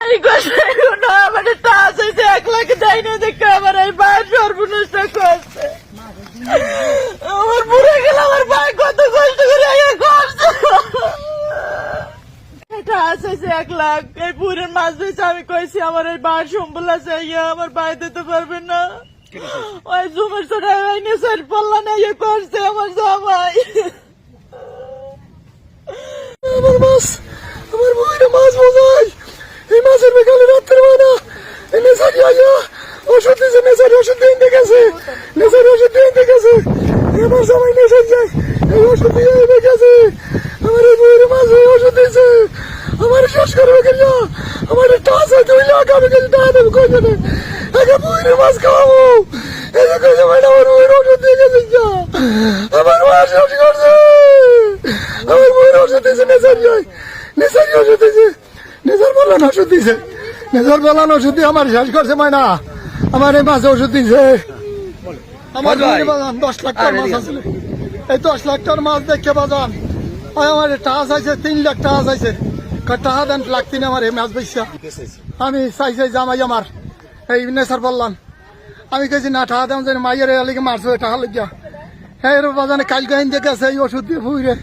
এই কথাই না মানে টাচ হয়েছে 1 লাখ দেয় না দেখে আমার এই ভাই সর্বনষ্ট করছে। আমার পুরে গেল আমার ভাই কত কষ্ট করে করছে। টাচ হয়েছে 1 লাখ এই পুরের মাছ দিয়েছে। আমি কইছি আমার এই ভাই সম্বল আছে আমার ভাই দিতে পারবেন না। ওই জুমের ছোটা স্যার পাল্লা না করছে আমার জামাই। আমার মাছ আমার বইরা মাছ বোঝাই এই মাছের বেকালে রাত্রে বানা এনে সারি আয়া ওষুধ দিয়েছে নেশারি ওষুধ দিয়ে গেছে নেশারি ওষুধ দিয়ে গেছে আমার জামাই নেশার যায় এই ওষুধ দিয়ে গেছে আমার এই বইরা মাছ ওষুধ দিয়েছে আমার শেষ করবে কেন আমার টাচ হয়তো হইলে আগামী কাল টাকা দেবো কই জানে আগে বইরা মাছ খাওয়াবো এই যে কই জামাই আমার বইরা ওষুধ দিয়ে গেছে আমার মাছ শেষ করছে আমার বইরা ওষুধ দিয়েছে নেশারি যায় নেশারি ওষুধ দিয়েছে নেশার বলান ওষুধ দিয়েছে নেশার বলান ওষুধ দিয়ে আমার শেষ করছে মায়না আমার এই মাছে ওষুধ দিয়েছে আমার 10 লাখ টাকার মাছ আছে এই 10 লাখ টাকার মাছ দেখে বাজান আমার টাকা আছে 3 লাখ টাকা আছে টাকা দেন লাগতি না আমার এই মাছ বেচা আমি চাইছি জামাই আমার এই নেশার বললাম আমি কেছি না টাকা দেন যেন মাইয়ের এলিকে মারছো টাকা লাগিয়া হ্যাঁ এর বাজানে কালকে হিন্দে গেছে এই ওষুধ দিয়ে ভুইরে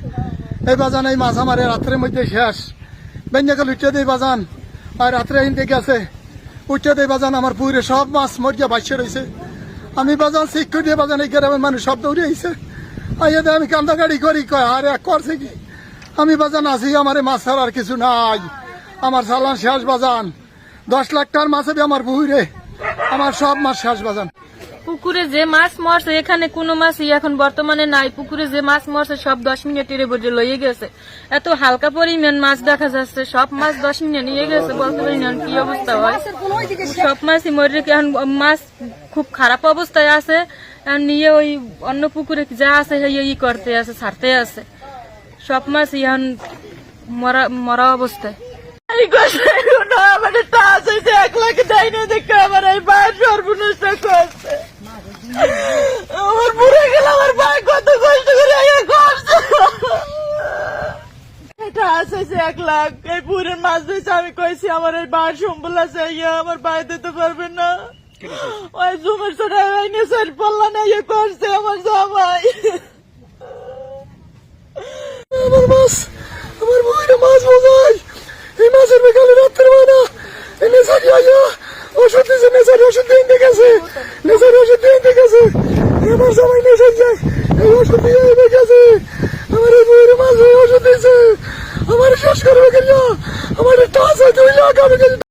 এই বাজান এই মাছ আমার রাত্রের মধ্যে শেষ বেঞ্জাকে উঠে দেই বাজান আর রাত্রে হিন্দে গেছে উঠে দেই বাজান আমার পুরে সব মাছ মরিয়া বাঁচিয়ে রয়েছে আমি বাজান শিক্ষা দিয়ে বাজান এই গ্রামের মানুষ সব দৌড়ে আইছে আইয়া দিয়ে আমি কান্দা গাড়ি করি কয় আরে করছে কি আমি বাজান আছি আমার মাছ ছাড়ার কিছু নাই আমার চালান শেষ বাজান 10 লাখ টাকার মাছ আমার পুরে আমার সব মাছ শেষ বাজান পুকুরে যে মাছ মরছে এখানে কোনো মাছই এখন বর্তমানে নাই পুকুরে যে মাছ মরছে সব 10 মিনিটের বোঝে লইয়ে গেছে এত হালকা পরিমাণ মাছ দেখা যাচ্ছে সব মাছ 10 মিনিট নিয়ে গেছে বলতে পারি না কি অবস্থা হয় সব মাছই মরে এখন মাছ খুব খারাপ অবস্থায় আছে নিয়ে ওই অন্য পুকুরে যা আছে ই করতে আছে ছাড়তে আছে সব মাছ এখন মরা অবস্থায় এই কথাই না মানে টাচ হয়েছে 1 লাখ দেয় না দেখে আমার এই ভাই সর্বনষ্ট করছে। আমার পুরে গেল আমার ভাই কত কষ্ট করে করছে। টাচ হয়েছে 1 লাখ এই পুরের মাছ দিয়েছে। আমি কইছি আমার এই ভাই সম্বল আছে আমার ভাই দিতে পারবেন না। ওই জুমের ছোটা স্যার পাল্লা না করছে আমার জামাই। আমার মাছ আমার বইরা মাছ বোঝাই এই মাছের বেকালে রাত্রে বানা এনে সারি আয়া ওষুধ দিয়েছে নেশারি ওষুধ দিয়ে গেছে নেশারি ওষুধ দিয়ে গেছে আমার জামাই নেশার যায় এই ওষুধ দিয়ে গেছে আমার এই বইরা মাছ ওষুধ দিয়েছে আমার শেষ করবে কেন আমার টাচ হয়তো হইলে আগামী কাল